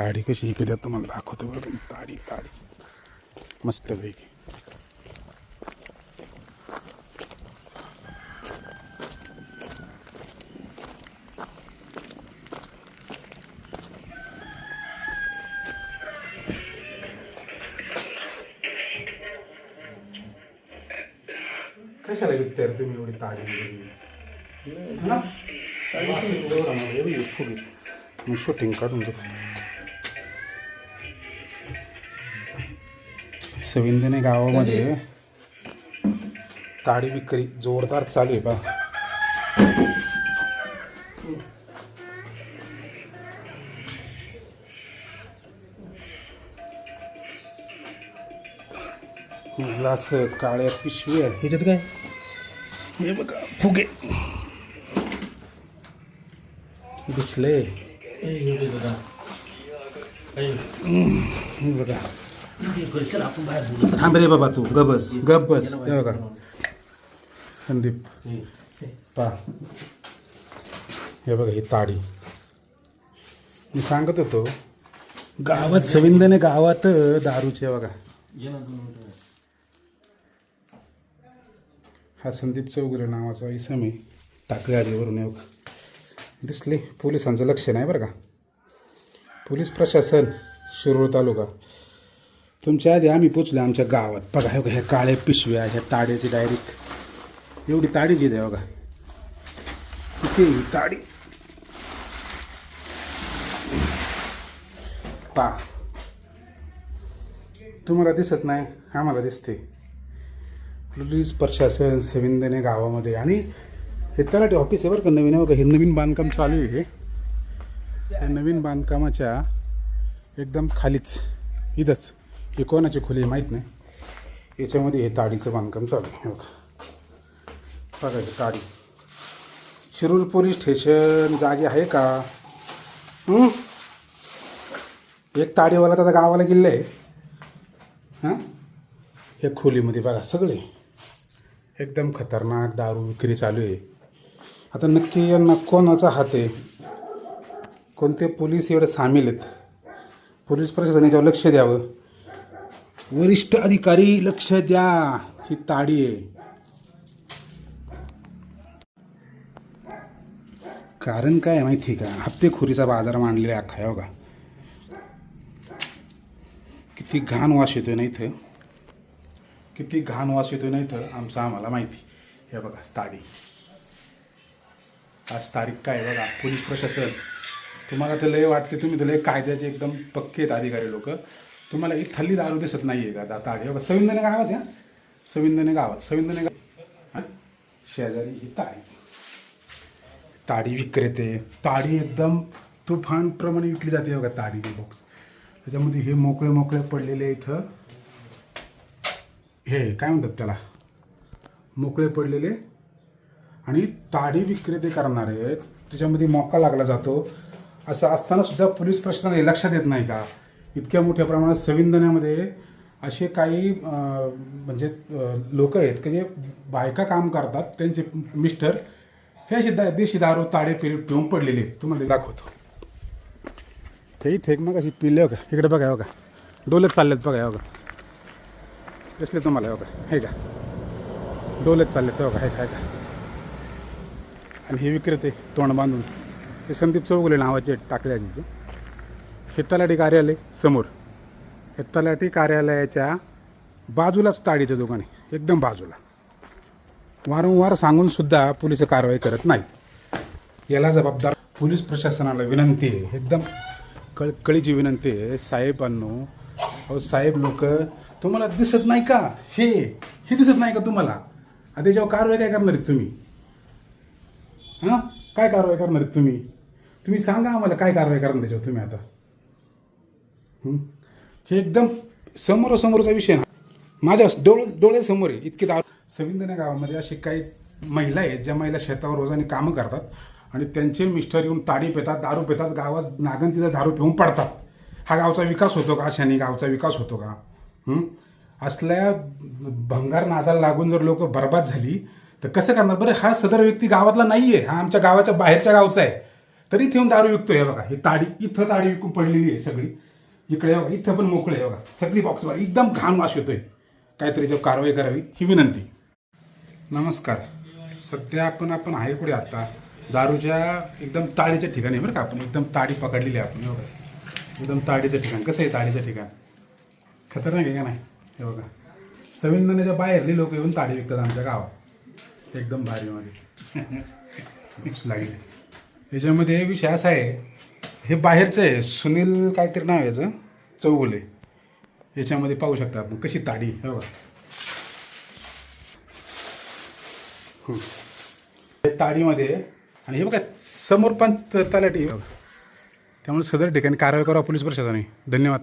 ताडी कशी इकडे तुम्हाला दाखवतो बरं. ताडी ताडी मस्त वेगळी. कशाला विकताय तुम्ही एवढी ताडी? शूटिंग काढून घेतो. सविंदने गावामध्ये ताडी विक्री जोरदार चालू आहे बा. ग्लास काळ्या पिशवी आहे ह्याच्यात काय हे बघा फुगे दिसले बघा. थांब रे बाबा तू गबस गबस. हे बघा संदीप पा हे बघा ही ताडी. मी सांगत होतो गावात सविंदने गावात दारूचे बघा. हा संदीप चौगुले नावाचा इसम आहे टाकळी आधीवरून. हे बघा दिसले. पोलिसांचं लक्ष नाही बरं का. पोलीस प्रशासन शिरूर तालुका तुमच्या आधी आम्ही पोचलो आमच्या गावात. बघा हे बघा ह्या काळ्या पिशव्या ह्या ताड्याची डायरेक्ट एवढी ताडीची द्या बघा किती ही ताडी पा. तुम्हाला दिसत नाही आम्हाला दिसते. पोलीस प्रशासन सविंदने गावामध्ये आणि हे तलाठी ऑफिस आहे बरं का. नवीन आहे बघा. हे नवीन बांधकाम चालू आहे. हे नवीन बांधकामाच्या एकदम खालीच इथंच हे कोणाची खोली माहीत नाही. याच्यामध्ये हे ताडीचं बांधकाम चालू आहे. हे बघा बघा हे ताडी. शिरूर पोलीस स्टेशन जागे आहे का? एक ताडीवाला त्याचा गावाला गेलं आहे. हां हे खोलीमध्ये बघा सगळे एकदम खतरनाक दारू विक्री चालू आहे. आता नक्की यांना कोणाचा हात आहे? कोणते पोलीस एवढे सामील आहेत? पोलीस प्रशासन याच्यावर लक्ष द्यावं. वरिष्ठ अधिकारी लक्ष द्या. ही ताडी आहे. कारण काय आहे माहिती का? हप्तेखोरीचा बाजार मांडलेला आहे अख्खा. बघा किती घाण वास येतोय ना इथं. किती घाण वास येतोय ना इथं आमचं आम्हाला माहिती. हे बघा ताडी. आज तारीख काय बघा. पोलीस प्रशासन तुम्हाला तर लय वाटते तुम्ही तर लय कायद्याचे एकदम पक्के आहेत अधिकारी लोक. तुम्हाला ही थल्ली दारू दिसत नाही आहे का ताडी? बघा सविंदने गावात या सविंदने गावात हां शेजारी ही ताडी. ताडी विक्रेते ताडी एकदम तुफानप्रमाणे विकली जाते बघा ताडीचे बॉक्स. त्याच्यामध्ये हे मोकळे मोकळे पडलेले इथं हे काय म्हणतात त्याला मोकळे पडलेले आणि ताडी विक्रेते करणारे त्याच्यामध्ये मोका लागला जातो. असं असताना सुद्धा पोलीस प्रशासन हे लक्षात येत नाही का? इतक्या मोठ्या प्रमाणात सविंदण्यामध्ये असे काही म्हणजे लोक आहेत की जे बायका काम करतात. त्यांचे मिस्टर हे असे देशी दारू ताडे पिऊन पडलेले आहेत. तुम्हाला दाखवतो. हे इथे एक मग अशी पिले बघा. इकडे बघा बघा डोलेत चाललेत बघा. बघा दिसले तुम्हाला बघा हे का डोलेत चाललेत बघा. हे काय का आणि हे विक्रेते तोंड बांधून हे संदीप चौगुले नावाचे टाकल्याचे. हे तलाठी कार्यालय समोर. हे तलाठी कार्यालयाच्या बाजूलाच ताडीचं दुकान आहे. एकदम बाजूला. वारंवार सांगून सुद्धा पोलिस कारवाई करत नाहीत. याला जबाबदार पोलीस प्रशासनाला विनंती आहे. एकदम कळकळीची विनंती आहे. साहेबांनो अहो साहेब लोक तुम्हाला दिसत नाही का? हे दिसत नाही का तुम्हाला? आता त्याच्यावर कारवाई काय करणार आहेत तुम्ही? हां काय कारवाई करणार आहेत तुम्ही? तुम्ही सांगा आम्हाला काय कारवाई करणार त्याच्यावर तुम्ही आता? हे एकदम समोरासमोरचा विषय ना. माझ्या डोळ्यासमोर आहे. इतके दारू. सविंदने गावामध्ये असे काही महिला आहेत ज्या महिला शेतावर रोजाने कामं करतात आणि त्यांचे मिस्टर येऊन ताडी पितात दारू पितात. गावात नागंतीचा दारू पिऊन पडतात. हा गावचा विकास होतो का? अशाने गावचा विकास होतो का? असल्या भंगार नादाला लागून जर लोक बर्बाद झाली तर कसं करणार बरं? हा सदर व्यक्ती गावातला नाही आहे. हा आमच्या गावाच्या बाहेरच्या गावचा आहे. तरी इथे येऊन दारू विकतोय. हे बघा, ही ताडी इथं ताडी विकून पडलेली आहे सगळी. इकडे बघा, इथं पण मोकळे आहे बघा, सगळी बॉक्स बघा, एकदम घाण वास येतोय. काहीतरी जो कारवाई करावी ही विनंती. नमस्कार. सध्या आपण आहे कुठे आता? दारूच्या एकदम ताडीच्या ठिकाणी बरं का. आपण एकदम ताडी पकडलेली आहे आपण. हे बघा, एकदम ताडीचं ठिकाण. कसं आहे ताडीचं ठिकाण? खतरनाक आहे का नाही? हे बघा, संविधानाच्या बाहेरली लोक येऊन ताडी विकतात आमच्या गावात, एकदम भारीमध्ये लागले. याच्यामध्ये विषय असा आहे, हे बाहेरचं आहे, सुनील काहीतरी नाव आहे याचं, चौगुले. याच्यामध्ये पाहू शकता आपण कशी ताडी. हे बघा, ताडीमध्ये. आणि हे बघा समोर पण तलाठी. त्यामुळे सदर ठिकाणी कारवाई करा पोलीस प्रशासनाने. धन्यवाद.